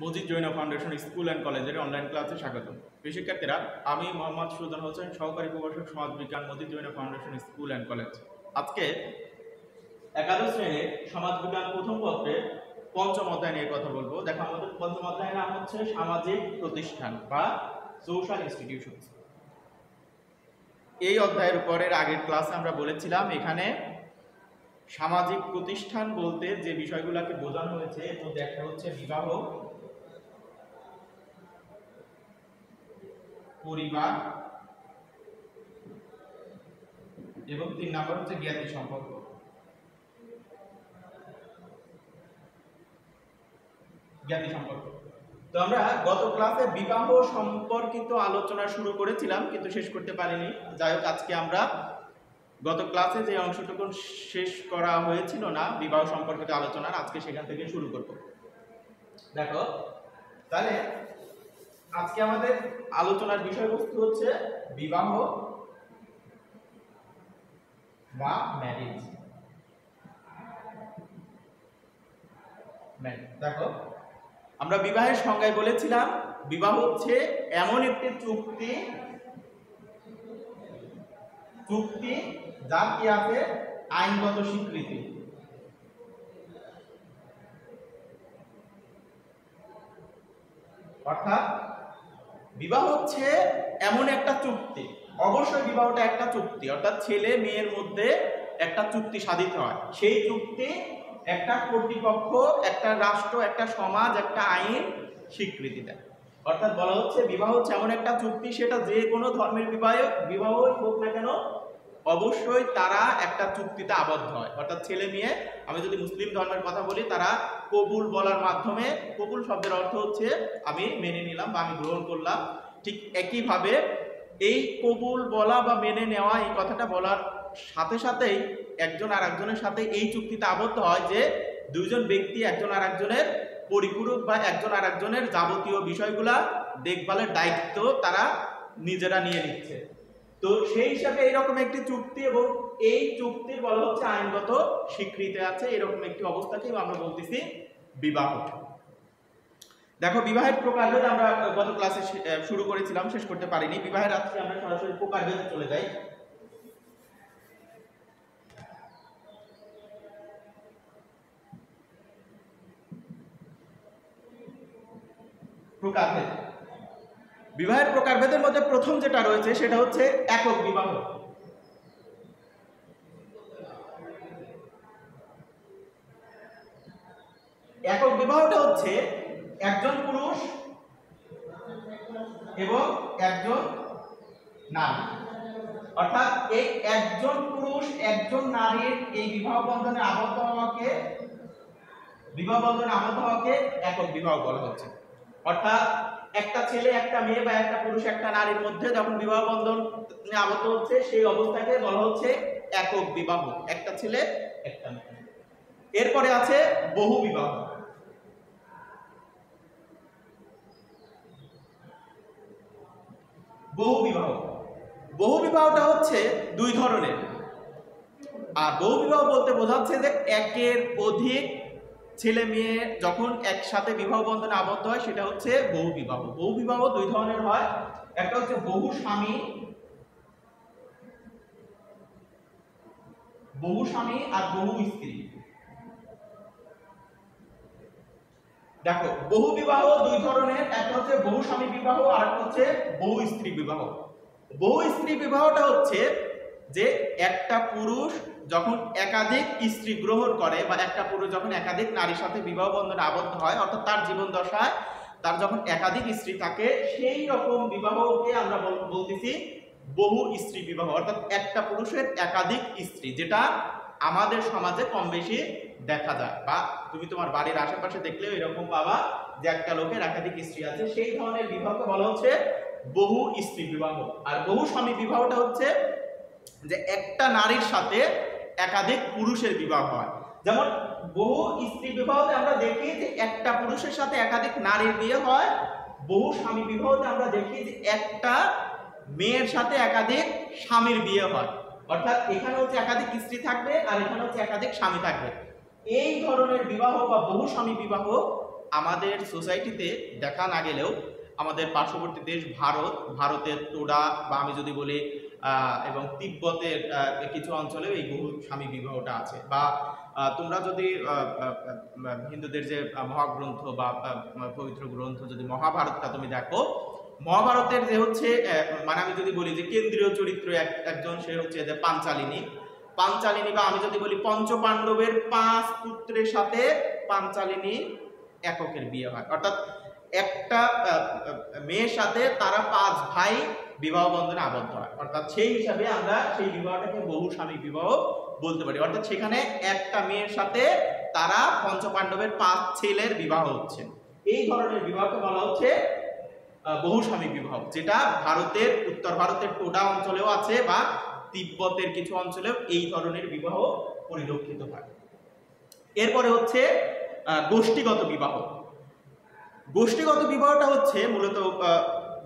Majid Jain foundation school and কলেজের online ক্লাসে স্বাগত। প্রিয় শিক্ষার্থীরা, আমি মোহাম্মদ সুলতান হোসেন, সহকারী প্রভাষক সমাজবিজ্ঞান, Majid Jain foundation school and college. আজকে একাদশ শ্রেণীর সমাজবিজ্ঞান প্রথম পত্রের পঞ্চম অধ্যায় নিয়ে কথা বলবো। দেখো, আমাদের পঞ্চম অধ্যায়ের নাম হচ্ছে সামাজিক প্রতিষ্ঠান বা সোশ্যাল ইনস্টিটিউশনস। এই অধ্যায়ের উপরের আগের ক্লাসে আমরা বলেছিলাম এখানে সামাজিক প্রতিষ্ঠান বলতে যে বিষয়গুলোকে বোঝানো হয়েছে এর মধ্যে একটা হচ্ছে বিবাহ, পরিবার এবং 3 নম্বর হচ্ছে জ্ঞাতি সম্পর্ক। তো আমরা গত ক্লাসে বিবাহ সম্পর্কিত আলোচনা শুরু করেছিলাম কিন্তু শেষ করতে পারিনি। যাই হোক, আজকে আমরা গত ক্লাসে যে অংশটুকু শেষ করা হয়েছিল না বিবাহ সম্পর্কিত আলোচনার, আজকে সেখান থেকে শুরু করব। দেখো, তাহলে আজকে আমাদের আলোচনার বিষয়বস্তু হচ্ছে বিবাহ বা ম্যারেজ। দেখো, আমরা বিবাহের সংজ্ঞায় বলেছিলাম বিবাহ হচ্ছে এমন একটি চুক্তি যার কি আছে আইনগত স্বীকৃতি। অর্থাৎ বিবাহ হচ্ছে এমন একটা চুক্তি, অবশ্যই বিবাহটা একটা চুক্তি, অর্থাৎ ছেলে মেয়ের মধ্যে একটা চুক্তি সাধিত হয়। সেই চুক্তি একটা কর্তৃপক্ষ, একটা রাষ্ট্র, একটা সমাজ, একটা আইন স্বীকৃতি দেয়। অর্থাৎ বলা হচ্ছে বিবাহ হচ্ছে এমন একটা চুক্তি, সেটা যে কোনো ধর্মের বিবাহই হোক না কেন অবশ্যই তারা একটা চুক্তিতে আবদ্ধ হয়। অর্থাৎ ছেলে মেয়ে, আমি যদি মুসলিম ধর্মের কথা বলি, তারা কবুল বলার মাধ্যমে, কবুল শব্দের অর্থ হচ্ছে আমি মেনে নিলাম বা আমি গ্রহণ করলাম, ঠিক একইভাবে এই কবুল বলা বা মেনে নেওয়া এই কথাটা বলার সাথে সাথেই একজন আর একজনের সাথে এই চুক্তিতে আবদ্ধ হয় যে দুইজন ব্যক্তি একজন আর একজনের পরিপূরক বা একজন আর একজনের যাবতীয় বিষয়গুলা দেখভালের দায়িত্ব তারা নিজেরা নিয়ে নিচ্ছে। তো সেই হিসাবে এইরকম একটি চুক্তি এবং এই চুক্তির বলা হচ্ছে আইনগত স্বীকৃতি আছে, এরকম একটি অবস্থাকেই আমরা বলতেছি বিবাহ। দেখো, বিবাহের প্রকারভেদ আমরা গত ক্লাসে শুরু করেছিলাম, শেষ করতে পারিনি। বিবাহের আজকে আমরা সরাসরি প্রকারভেদে চলে যাই। প্রকারভেদ, বিবাহের প্রকারভেদের মধ্যে প্রথম যেটা রয়েছে সেটা হচ্ছে একক বিবাহ। একক বিবাহটা হচ্ছে একজন পুরুষ এবং একজন নারী, অর্থাৎ এই একজন পুরুষ একজন নারীর এই বিবাহ বন্ধনে আবদ্ধ হওয়াকে একক বিবাহ বলা হচ্ছে। অর্থাৎ একটা ছেলে একটা মেয়ে বা একটা পুরুষ একটা নারীর মধ্যে যখন বিবাহ বন্ধনে আবদ্ধ হচ্ছে সেই অবস্থাকে বলা হচ্ছে একক বিবাহ, একটা ছেলে একটা মেয়ে। এরপরে আছে বহু বিবাহ। বহু বিবাহটা হচ্ছে দুই ধরনের। আর বহু বিবাহ বলতে বোঝাচ্ছে যে একের অধিক ছেলে মেয়ে যখন একসাথে বিবাহ বন্ধনে আবদ্ধ হয় সেটা হচ্ছে বহু বিবাহ। বহু বিবাহ দুই ধরনের হয়, একটা হচ্ছে বহু স্বামী আর বহু স্ত্রী। দেখো, বহু বিবাহ দুই ধরনের, একটা হচ্ছে বহু স্বামী বিবাহ আর একটা হচ্ছে বহু স্ত্রী বিবাহ। বহু স্ত্রী বিবাহটা হচ্ছে যে একটা পুরুষ যখন একাধিক স্ত্রী গ্রহণ করে বা একটা পুরুষ যখন একাধিক নারীর সাথে বিবাহ বন্ধনে আবদ্ধ হয়, অর্থাৎ তার জীবন দশায় তার যখন একাধিক স্ত্রী থাকে, সেই রকম বিবাহকে আমরা বলতেছি বহু স্ত্রী বিবাহ। অর্থাৎ একটা পুরুষের একাধিক স্ত্রী, যেটা আমাদের সমাজে কম বেশি দেখা যায়, বা তুমি তোমার বাড়ির আশেপাশে দেখলেও এরকম পাবা যে একটা লোকের একাধিক স্ত্রী আছে। সেই ধরনের বিবাহকে বলা হচ্ছে বহু স্ত্রী বিবাহ। আর বহু স্বামী বিবাহটা হচ্ছে যে একটা নারীর সাথে একাধিক পুরুষের বিবাহ হয়। যেমন বহু স্ত্রী বিবাহতে আমরা দেখি যে একটা পুরুষের সাথে একাধিক নারীর বিয়ে হয়। বহু স্বামী বিবাহতে আমরা দেখি যে একটা মেয়ের সাথে একাধিক স্বামীর বিয়ে হয়। অর্থাৎ এখানে হচ্ছে একাধিক স্ত্রী থাকবে আর এখানে হচ্ছে একাধিক স্বামী থাকবে। এই ধরনের বিবাহ বা বহু স্বামী বিবাহ আমাদের সোসাইটিতে দেখা না গেলেও আমাদের পার্শ্ববর্তী দেশ ভারতের তোডা বা আমি যদি বলি এবং তিব্বতের কিছু অঞ্চলেও এই বহু স্বামী বিবাহটা আছে। বা তোমরা যদি হিন্দুদের যে মহাগ্রন্থ বা পবিত্র গ্রন্থ যদি মহাভারতটা তুমি দেখো, মহাভারতের যে হচ্ছে মানে আমি যদি বলি যে কেন্দ্রীয় চরিত্র একজন, সে হচ্ছে যে পাঞ্চালিনী বা আমি যদি বলি পঞ্চপাণ্ডবের 5 পুত্রের সাথে পাঞ্চালিনী এককের বিয়ে হয়, অর্থাৎ একটা মেয়ের সাথে তারা 5 ভাই বিবাহ বন্ধনে আবদ্ধ হয়, অর্থাৎ সেই হিসাবে আমরা সেই বিবাহটাকে বহু স্বামী বিবাহ বলতে পারি। অর্থাৎ সেখানে একটা মেয়ের সাথে তারা পঞ্চপাণ্ডবের 5 ছেলের বিবাহ হচ্ছে, এই ধরনের বিবাহকে বলা হচ্ছে বহু স্বামী বিবাহ, যেটা ভারতের উত্তর ভারতের টোডা অঞ্চলেও আছে বা তিব্বতের কিছু অঞ্চলেও এই ধরনের বিবাহ পরিলক্ষিত হয়। এরপরে হচ্ছে গোষ্ঠীগত বিবাহ। গোষ্ঠীগত বিবাহটা হচ্ছে মূলত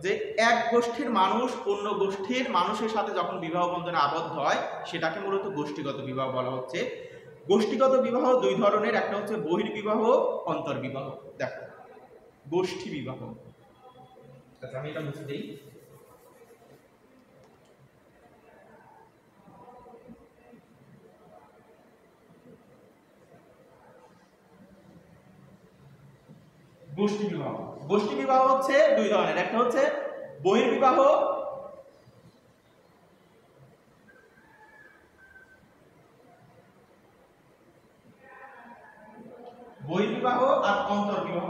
যে এক গোষ্ঠীর মানুষ অন্য গোষ্ঠীর মানুষের সাথে যখন বিবাহ বন্ধনে আবদ্ধ হয় সেটাকে মূলত গোষ্ঠীগত বিবাহ বলা হচ্ছে। গোষ্ঠীগত বিবাহ 2 ধরনের, একটা হচ্ছে বহির্বিবাহ, অন্তর্বিবাহ। দেখো গোষ্ঠী বিবাহ, আচ্ছা আমি এটা মুছে দিই। গোষ্ঠী বিবাহ হচ্ছে 2 ধরনের, একটা হচ্ছে বহির্বিবাহ আর অন্তর্বিবাহ।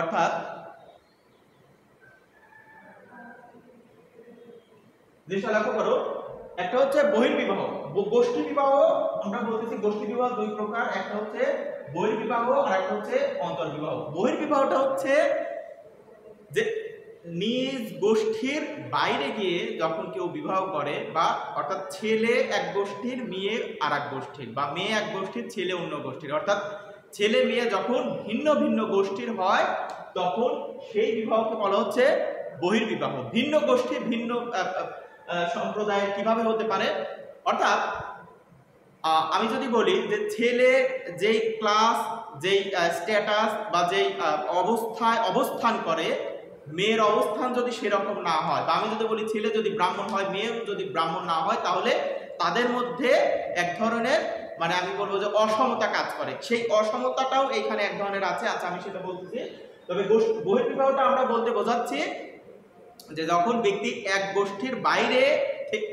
অর্থাৎ জিনিসটা লক্ষ্য করো, একটা হচ্ছে বহির্বিবাহ। গোষ্ঠী বিবাহ আমরা বলতেছি গোষ্ঠী বিবাহ 2 প্রকার, একটা হচ্ছে বহির্বিবাহ আর একটা হচ্ছে অন্তর্বিবাহ। বহির্বিবাহটা হচ্ছে যে নিজ গোষ্ঠীর বাইরে গিয়ে যখন কেউ বিবাহ করে, বা অর্থাৎ ছেলে এক গোষ্ঠীর মেয়ে আর এক গোষ্ঠীর, বা মেয়ে এক গোষ্ঠীর ছেলে অন্য গোষ্ঠীর, অর্থাৎ ছেলে মেয়ে যখন ভিন্ন ভিন্ন গোষ্ঠীর হয় তখন সেই বিবাহকে বলা হচ্ছে বহির্বিবাহ। ভিন্ন গোষ্ঠীর ভিন্ন সম্প্রদায় কিভাবে হতে পারে, অর্থাৎ আমি যদি বলি যে ছেলে যেই ক্লাস, যেই স্ট্যাটাস বা যেই অবস্থায় অবস্থান করে, মেয়ের অবস্থান যদি সেরকম না হয়, বা আমি যদি বলি ছেলে যদি ব্রাহ্মণ হয় মেয়ে যদি ব্রাহ্মণ না হয়, তাহলে তাদের মধ্যে এক ধরনের মানে আমি বলবো যে অসমতা কাজ করে। সেই অসমতাটাও এইখানে এক ধরনের আছে। আচ্ছা আমি সেটা বলতেছি। তবে বহির্বিবাহটা আমরা বলতে বোঝাচ্ছি যে যখন ব্যক্তি এক গোষ্ঠীর বাইরে,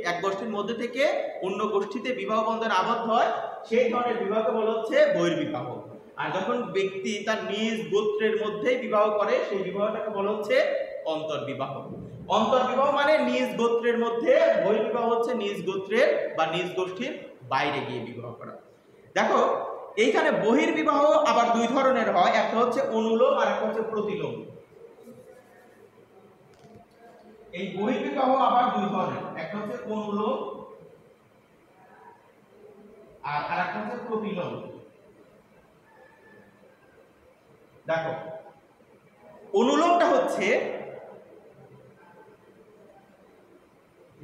এক গোষ্ঠীর মধ্যে থেকে অন্য গোষ্ঠীতে বিবাহ বন্ধনে আবদ্ধ হয়, সেই ধরনের বিবাহকে বলা হচ্ছে বহির্বিবাহ। আর যখন ব্যক্তি তার নিজ গোত্রের মধ্যেই বিবাহ করে সেই বিবাহটাকে বলা হচ্ছে অন্তর্বিবাহ। অন্তর্বিবাহ মানে নিজ গোত্রের মধ্যে, বহির্বিবাহ হচ্ছে নিজ গোত্রের বা নিজ গোষ্ঠীর বাইরে গিয়ে বিবাহ করা। দেখো এইখানে বহির্বিবাহ আবার 2 ধরনের হয়, একটা হচ্ছে অনুলোম আর একটা হচ্ছে প্রতিলোম। এই বহির্বিবাহ আবার 2 ধরনের, একটা হচ্ছে অনুলোম আর আরেকটা হচ্ছে প্রতিলোম। দেখো অনুলোমটা হচ্ছে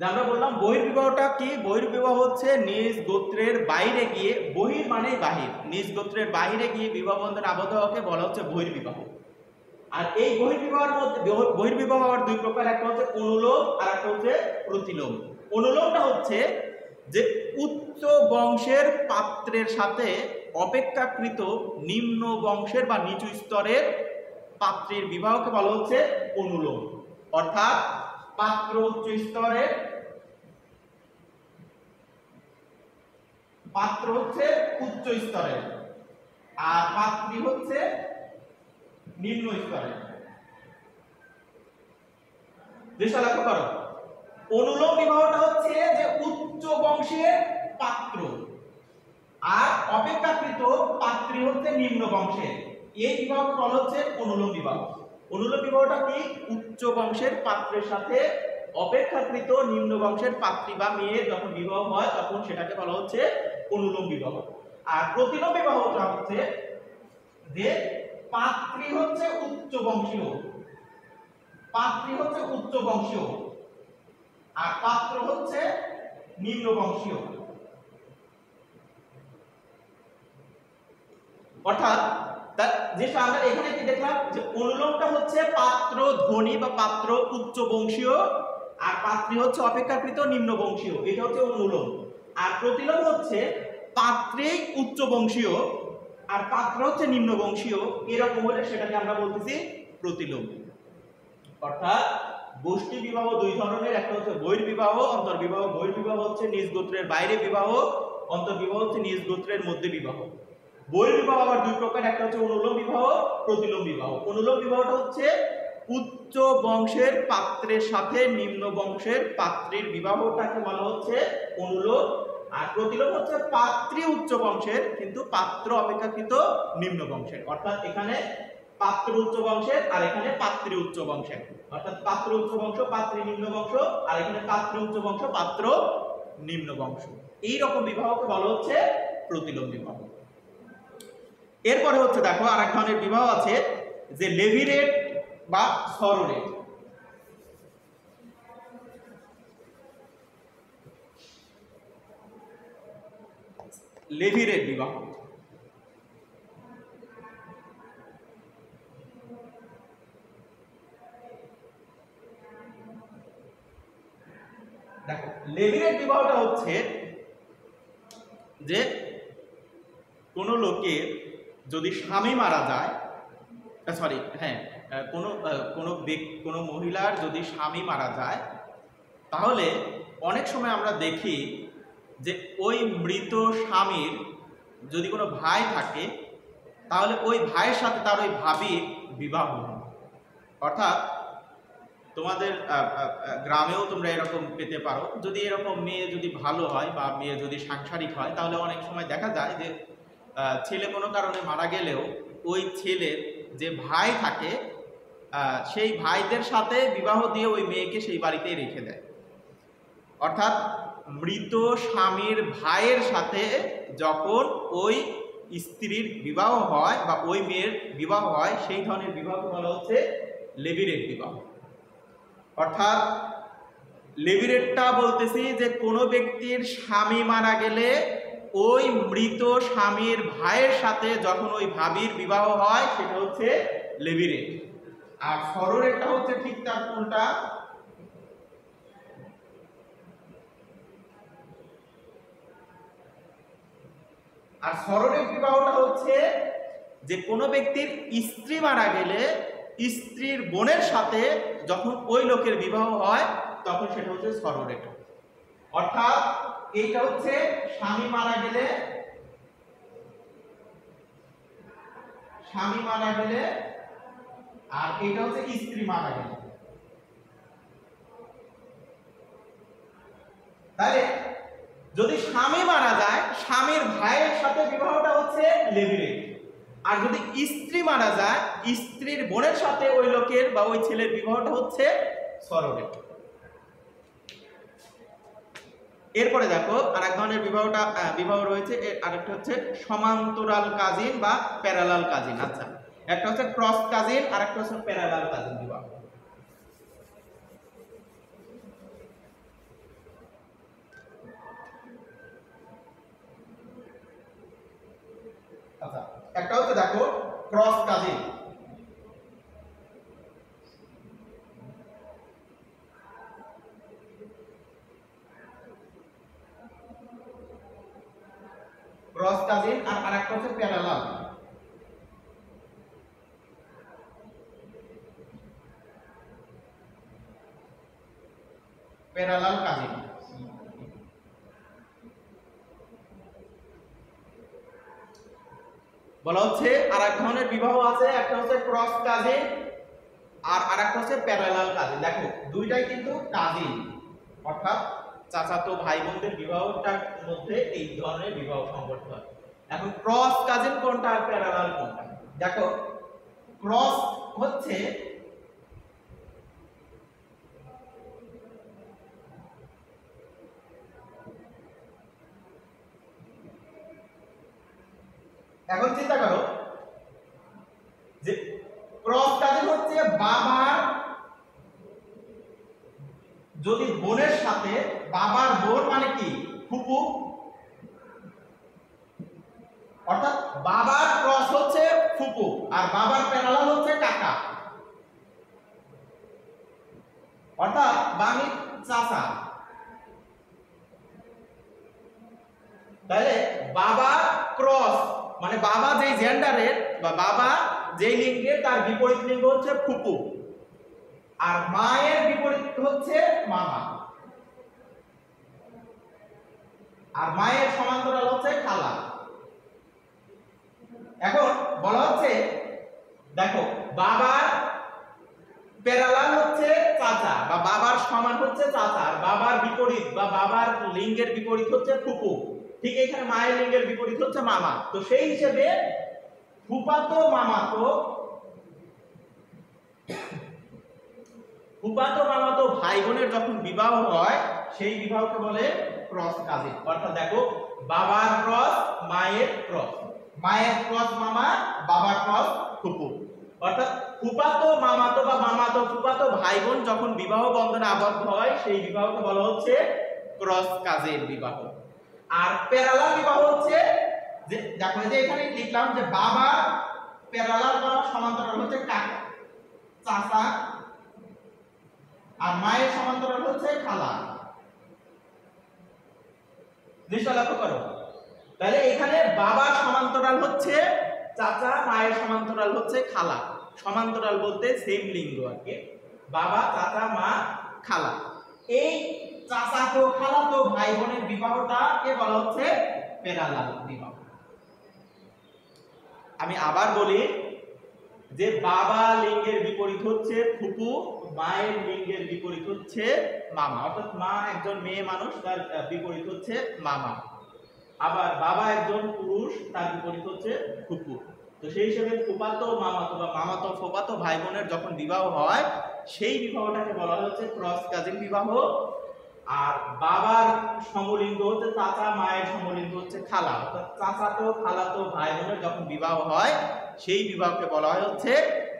আমরা বললাম বহির্বিবাহটা কি, বহির্বিবাহ হচ্ছে নিজ গোত্রের বাইরে গিয়ে, বহির মানে বাহির, নিজ গোত্রের বাইরে গিয়ে বিবাহ বন্ধনে আবদ্ধ হওয়াকে বলা হচ্ছে বহির্বিবাহ। আর এই বহির্বিবাহের মধ্যে বহির্বিবাহ আবার 2 প্রকার, একটা হচ্ছে অনুলোম আর একটা হচ্ছে প্রতিলোম। অনুলোমটা হচ্ছে যে উচ্চ বংশের পাত্রের সাথে অপেক্ষাকৃত নিম্ন বংশের বা নিচু স্তরের পাত্রের বিবাহকে বলা হচ্ছে অনুলোম। অর্থাৎ পাত্র উচ্চ স্তরের, পাত্র হচ্ছে উচ্চ স্তরের আর পাত্রী হচ্ছে নিম্ন স্তরের। যেটা লক্ষ্য করো, অনুলোম বিবাহটা হচ্ছে যে উচ্চ বংশের পাত্র আর অপেক্ষাকৃত পাত্রী হচ্ছে নিম্ন বংশের, এই বিবাহকে বলা হচ্ছে অনুলোম বিবাহ। অনুলোম বিবাহটা কি, উচ্চ বংশের পাত্রের সাথে অপেক্ষাকৃত নিম্ন বংশের পাত্রী বা মেয়ে যখন বিবাহ হয় তখন সেটাকে বলা হচ্ছে অনুলোম বিবাহ। আর প্রতিলোম বিবাহটা হচ্ছে যে পাত্রী হচ্ছে উচ্চ বংশীয়, পাত্রী হচ্ছে উচ্চ বংশীয় আর পাত্র হচ্ছে নিম্ন বংশীয়। অর্থাৎ যেটা আমরা এখানে কি দেখলাম যে অনুলোমটা হচ্ছে পাত্র ধ্বনি বা পাত্র উচ্চ বংশীয়, আর পাত্রী হচ্ছে অপেক্ষাকৃত নিম্ন বংশীয়, এটা হচ্ছে অনুলোম। আর প্রতিলোম হচ্ছে পাত্রেই উচ্চ বংশীয় আর পাত্র হচ্ছে নিম্ন বংশীয়, এরকম হলে সেটাকে আমরা বলতেছি প্রতিলোম। অর্থাৎ গোষ্ঠী বিবাহ দুই ধরনের, একটা হচ্ছে বহির্বিবাহ, অন্তর্বিবাহ। বহির্বিবাহ হচ্ছে নিজ গোত্রের বাইরে বিবাহ, অন্তর্বিবাহ হচ্ছে নিজ গোত্রের মধ্যে বিবাহ। বহির্বিবাহ আবার দুই প্রকার, একটা হচ্ছে অনুলোম বিবাহ, প্রতিলোম বিবাহ। অনুলোম বিবাহটা হচ্ছে উচ্চ বংশের পাত্রের সাথে নিম্ন বংশের পাত্রীর বিবাহটাকে বলা হচ্ছে অনুলোম। আর প্রতিলোম হচ্ছে পাত্রী উচ্চ বংশের কিন্তু পাত্র অপেক্ষাকৃত নিম্ন বংশের। অর্থাৎ এখানে পাত্র উচ্চ বংশের আর এখানে পাত্রী উচ্চ বংশের। অর্থাৎ পাত্র উচ্চ বংশ পাত্রী নিম্ন বংশ, আর এখানে পাত্রী উচ্চ বংশ পাত্র নিম্ন বংশ। এই রকম বিবাহকে বলা হচ্ছে প্রতিলোম বিবাহ। এরপরে হচ্ছে দেখো আরেক ধরনের বিবাহ আছে যে লেভিরেট বা সরোরেট। লেভিরেট বিবাহ দেখো, লেভিরেট বিবাহটা হচ্ছে যে কোন লোকের যদি স্বামী মারা যায়, সরি হ্যাঁ, কোনো মহিলার যদি স্বামী মারা যায়, তাহলে অনেক সময় আমরা দেখি যে ওই মৃত স্বামীর যদি কোনো ভাই থাকে, তাহলে ওই ভাইয়ের সাথে তার ওই ভাবির বিবাহ হয়। অর্থাৎ তোমাদের গ্রামেও তোমরা এরকম পেতে পারো, যদি এরকম মেয়ে যদি ভালো হয় বা মেয়ে যদি সাংসারিক হয়, তাহলে অনেক সময় দেখা যায় যে ছেলে কোনো কারণে মারা গেলেও ওই ছেলের যে ভাই থাকে সেই ভাইদের সাথে বিবাহ দিয়ে ওই মেয়েকে সেই বাড়িতেই রেখে দেয়। অর্থাৎ মৃত স্বামীর ভাইয়ের সাথে যখন ওই স্ত্রীর বিবাহ হয় বা ওই মেয়ের বিবাহ হয়, সেই ধরনের বিবাহকে বলা হচ্ছে লেভিরেট বিবাহ। অর্থাৎ লেভিরেটটা বলতেছি যে কোনো ব্যক্তির স্বামী মারা গেলে ওই মৃত স্বামীর ভাইয়ের সাথে যখন ওই ভাবির বিবাহ হয়, সেটা হচ্ছে লেভিরেট। আর সরোরেটটা হচ্ছে ঠিক তার উল্টা। আর সরোরেট বিবাহটা হচ্ছে যে কোনো ব্যক্তির স্ত্রী মারা গেলে স্ত্রীর বোনের সাথে যখন ওই লোকের বিবাহ হয়, তখন সেটা হচ্ছে সরোরেট। অর্থাৎ এইটা হচ্ছে স্বামী মারা গেলে আর এটা হচ্ছে স্ত্রী মারা গেলে। তাহলে যদি স্বামী মারা যায়, স্বামীর ভাইয়ের সাথে বিবাহটা হচ্ছে লেভিরেট। আর যদি স্ত্রী মারা যায়, স্ত্রীর বোনের সাথে ওই লোকের বা ওই ছেলের বিবাহটা হচ্ছে সরোরেট। এরপরে দেখো আরেক ধরনের বিবাহ রয়েছে, আরেকটা হচ্ছে সমান্তরাল কাজিন বা প্যারালাল কাজিন। আচ্ছা, একটা হচ্ছে ক্রস কাজিন আর একটা হচ্ছে প্যারালাল কাজিন বিবাহ। আচ্ছা, একটা হচ্ছে দেখো ক্রস কাজিন। ক্রস কাজিন আর আরেকটা হচ্ছে প্যারালাল। প্যারালাল কাজিন বলা হচ্ছে আরেক ধরনের বিবাহ আছে, একটা হচ্ছে ক্রস কাজিন আর আরেকটা হচ্ছে প্যারালাল কাজিন। দেখো দুইটাই কিন্তু কাজিন, অর্থাৎ চাচাতো ভাই বোনদের বিবাহটার মধ্যে এই ধরনের বিবাহ সংঘটিত হয়। এখন ক্রস কাজিন কোনটা আর প্যারালাল কোনটা? দেখো ক্রস হচ্ছে এখন চিন্তা করো যে ক্রস কাজিন হচ্ছে বাবার যদি বোনের সাথে বাবার বোন মানে কি ফুপু, অর্থাৎ বাবার ক্রস হচ্ছে ফুপু আর বাবার প্যারালাল হচ্ছে কাকা, অর্থাৎ বাঙি চাচা। তাহলে বাবা ক্রস মানে বাবা যেই জেন্ডারের বা বাবা যেই লিঙ্গের তার বিপরীত লিঙ্গ হচ্ছে ফুপু, আর মায়ের বিপরীত হচ্ছে মামা, আর মায়ের সমান্তরাল হচ্ছে খালা। এখন বলা হচ্ছে দেখো বাবার প্যারালাল হচ্ছে চাচা বা বাবার সমান হচ্ছে চাচা, আর বাবার বিপরীত বা বাবার লিঙ্গের বিপরীত হচ্ছে ফুপু, ঠিক এখানে মায়ের লিঙ্গের বিপরীত হচ্ছে মামা। তো সেই হিসেবে ফুফাতো মামাতো ভাই বোনের যখন বিবাহ হয় সেই বিবাহকে বলে ক্রস কাজিন। অর্থাৎ দেখো বাবার ক্রস মায়ের ক্রস, মায়ের ক্রস মামা, বাবার ক্রস ফুপু। অর্থাৎ ফুফাতো মামাতো বা মামাতো ফুফাতো ভাই বোন যখন বিবাহ বন্ধনে আবদ্ধ হয় সেই বিবাহকে বলা হচ্ছে ক্রস কাজিন বিবাহ। আর প্যারালাল বিবাহ হচ্ছে যে দেখো যে এখানে লিখলাম যে বাবা প্যারালাল বা সমান্তরাল হচ্ছে কাকা চাচা, আর মায়ের সমান্তরাল হচ্ছে খালা। দৃশ্যটা লক্ষ্য করো, তাহলে এখানে বাবার সমান্তরাল হচ্ছে চাচা, মায়ের সমান্তরাল হচ্ছে খালা। সমান্তরাল বলতে সেম লিঙ্গ আর কি, বাবা চাচা মা খালা। এই চাচাতো খালাতো ভাই বোনের বিবাহটাকে বলা হচ্ছে প্যারালাল বিবাহ। আমি আবার বলি যে বাবা লিঙ্গের বিপরীত হচ্ছে ফুপু, মায়ের লিঙ্গের বিপরীত হচ্ছে মামা, অর্থাৎ মা একজন মেয়ে মানুষ তার বিপরীত হচ্ছে মামা, আবার বাবা একজন পুরুষ তার বিপরীত হচ্ছে ফুপু। তো সেই হিসেবে ফুপাতো মামাতো বা মামাতো ফুপাতো ভাই বোনের যখন বিবাহ হয় সেই বিবাহটাকে বলা হচ্ছে ক্রস কাজিন বিবাহ। আর বাবার সমলিঙ্গ হচ্ছে চাচা, মায়ের সমলিঙ্গ হচ্ছে খালা, অর্থাৎ চাচাতো খালাতো ভাই বোনের যখন বিবাহ হয় সেই বিবাহকে বলা হয় হচ্ছে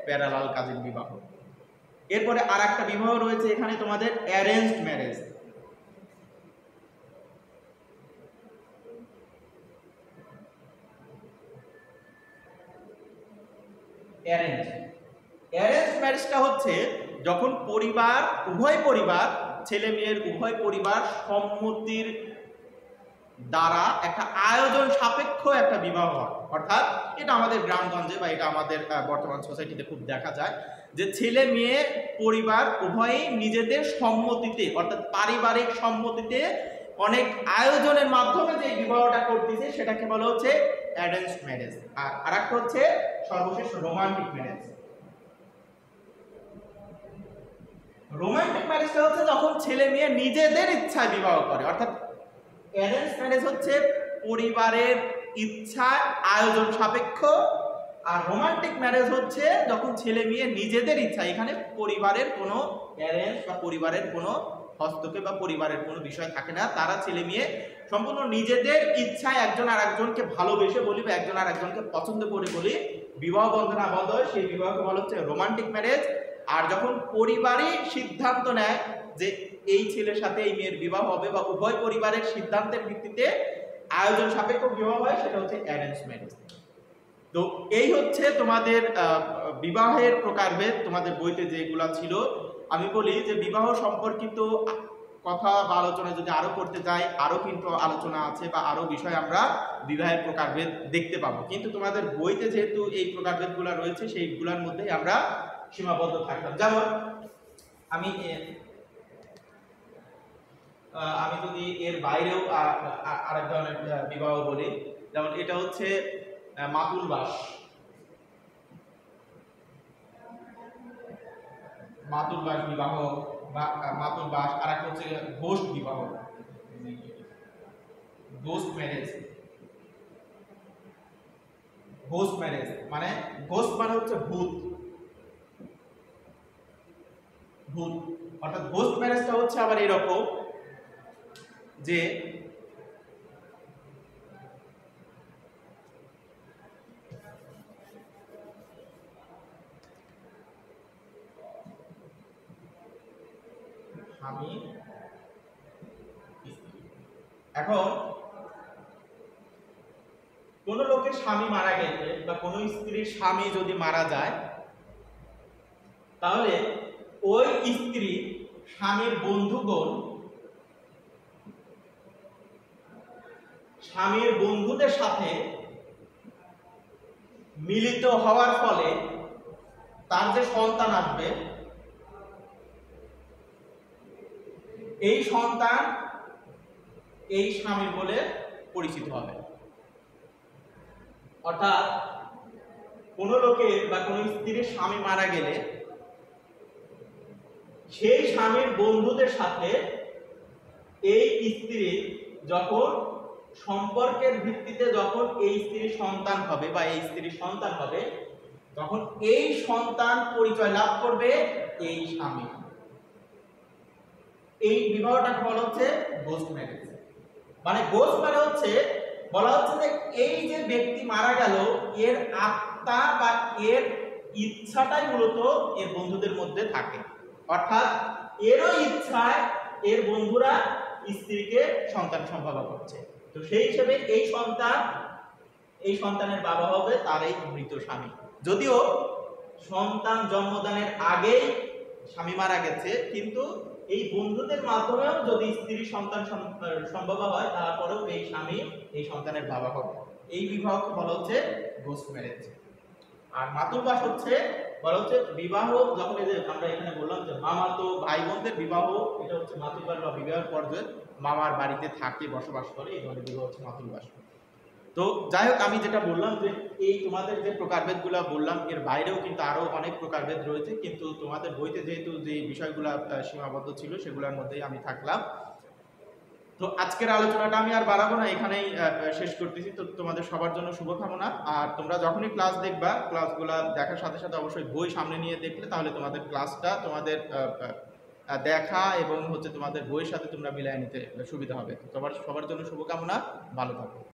প্যারালাল কাজিন বিবাহ। এরপরে আরেকটা বিবাহ রয়েছে এখানে তোমাদের অ্যারেঞ্জড ম্যারেজ। অ্যারেঞ্জ ম্যারেজটা হচ্ছে যখন পরিবার উভয় পরিবার ছেলে মেয়ের উভয় পরিবার সম্মতির দ্বারা একটা আয়োজন সাপেক্ষ একটা বিবাহ হয়। অর্থাৎ এটা আমাদের গ্রামগঞ্জে বা এটা আমাদের বর্তমান সোসাইটিতে খুব দেখা যায় যে ছেলে মেয়ে পরিবার উভয়ই নিজেদের সম্মতিতে অর্থাৎ পারিবারিক সম্মতিতে অনেক আয়োজনের মাধ্যমে যে বিবাহটা করতেছে সেটাকে বলা হচ্ছে অ্যারেঞ্জ ম্যারেজ। আর আরেকটা হচ্ছে সর্বশেষ রোমান্টিক ম্যারেজ। রোমান্টিক ম্যারেজটা হচ্ছে যখন ছেলে মেয়ে নিজেদের ইচ্ছায় বিবাহ করে, অর্থাৎ অ্যারেঞ্জ ম্যারেজ হচ্ছে পরিবারের ইচ্ছা আয়োজন সাপেক্ষ, আর রোমান্টিক ম্যারেজ হচ্ছে যখন ছেলে মেয়ে নিজেদের ইচ্ছা, এখানে পরিবারের কোনো অ্যারেঞ্জ বা পরিবারের কোনো হস্তক্ষেপ বা পরিবারের কোনো বিষয় থাকে না, তারা ছেলে মেয়ে সম্পূর্ণ নিজেদের ইচ্ছায় একজন আর একজনকে ভালোবেসে বলি বা একজন আর একজনকে পছন্দ করে বলি বিবাহ বন্ধনে আবদ্ধ হয়, সেই বিবাহকে বলা হচ্ছে রোমান্টিক ম্যারেজ। আর যখন পরিবারই সিদ্ধান্ত নেয় যে এই ছেলের সাথে এই মেয়ের বিবাহ হবে বা উভয় পরিবারের সিদ্ধান্তের ভিত্তিতে আয়োজন সাপেক্ষ বিবাহ হয় সেটা হচ্ছে অ্যারেঞ্জ ম্যারেজ। তো এই হচ্ছে তোমাদের বিবাহের প্রকারভেদ তোমাদের বইতে যেগুলা ছিল। আমি বলি যে বিবাহ সম্পর্কিত কথা বা আলোচনা যদি আরো করতে যাই আরো কিন্তু আলোচনা আছে বা আরো বিষয় আমরা বিবাহের প্রকারভেদ দেখতে পাবো, কিন্তু তোমাদের বইতে যেহেতু এই প্রকারভেদগুলো রয়েছে সেইগুলোর মধ্যেই আমরা সীমাবদ্ধ থাকলাম। যেমন আমি যদি এর বাইরেও আরেক ধরনের বিবাহ বলি, যেমন এটা হচ্ছে মাতুল বাস, বিবাহ বা মাতুল বাস। আর একটা হচ্ছে ঘোস্ট বিবাহ, ঘোস্ট ম্যারেজ। ঘোস্ট ম্যারেজ মানে ঘোস্ট মানে হচ্ছে ভূত, অর্থাৎ ঘোস্ট ম্যারেজটা হচ্ছে আবার এরকম যে স্বামী এখন কোন লোকের স্বামী মারা গেলে বা কোন স্ত্রীর স্বামী যদি মারা যায়, তাহলে ওই স্ত্রী স্বামীর বন্ধুগণ স্বামীর বন্ধুদের সাথে মিলিত হওয়ার ফলে তার যে সন্তান আসবে, এই সন্তান এই স্বামীর বলে পরিচিত হবে। অর্থাৎ কোন লোকের বা কোন স্ত্রীর স্বামী মারা গেলে সেই স্বামীর বন্ধুদের সাথে এই স্ত্রী যখন সম্পর্কের ভিত্তিতে যখন এই স্ত্রীর সন্তান হবে বা এই স্ত্রীর সন্তান হবে, তখন এই সন্তান পরিচয় লাভ করবে এই স্বামী। এই বিবাহটাকে বলা হচ্ছে গোস্ট ম্যারেজ। মানে গোস্ট মানে হচ্ছে বলা হচ্ছে যে এই যে ব্যক্তি মারা গেল, এর আত্মা বা এর ইচ্ছাটাই মূলত এর বন্ধুদের মধ্যে থাকে। অর্থাৎ এরও ইচ্ছায় এর বন্ধুরা স্ত্রীকে সন্তান সম্ভবা করছে। তো সেই হিসেবে এই সন্তানের বাবা হবে তার এই মৃত স্বামী। যদিও সন্তান জন্মদানের আগেই স্বামী মারা গেছে, কিন্তু এই বন্ধুদের মাধ্যমেও যদি স্ত্রী সন্তান সম্ভব হয়, তারপরেও এই স্বামী এই সন্তানের বাবা হবে। এই বিবাহকে বলা হচ্ছে গোস্ট ম্যারেজ। আর মাতুলবাস হচ্ছে বলা হচ্ছে বিবাহ, যখন এই যে আমরা এখানে বললাম যে মামাতো ভাই বোনদের বিবাহ, এটা হচ্ছে মাতুলবাস বা বিবাহের পর্যায়ে মামার বাড়িতে থাকে, বসবাস করে, এই ধরনের বিবাহ হচ্ছে মাতুলবাস। তো যাই হোক, আমি যেটা বললাম যে এই তোমাদের যে প্রকারভেদগুলো বললাম, এর বাইরেও কিন্তু আরো অনেক প্রকারভেদ রয়েছে, কিন্তু তোমাদের বইতে যেহেতু যে বিষয়গুলো সীমাবদ্ধ ছিল সেগুলোর মধ্যেই আমি থাকলাম। তো আজকের আলোচনাটা আমি আর বাড়াবো না, এখানেই শেষ করতেছি। তো তোমাদের সবার জন্য শুভকামনা। আর তোমরা যখনই ক্লাস দেখবা, ক্লাসগুলো দেখার সাথে সাথে অবশ্যই বই সামনে নিয়ে দেখলে তাহলে তোমাদের ক্লাসটা তোমাদের দেখা এবং হচ্ছে তোমাদের বইয়ের সাথে তোমরা মিলিয়ে নিতে সুবিধা হবে। সবার জন্য শুভকামনা, ভালো থাকো।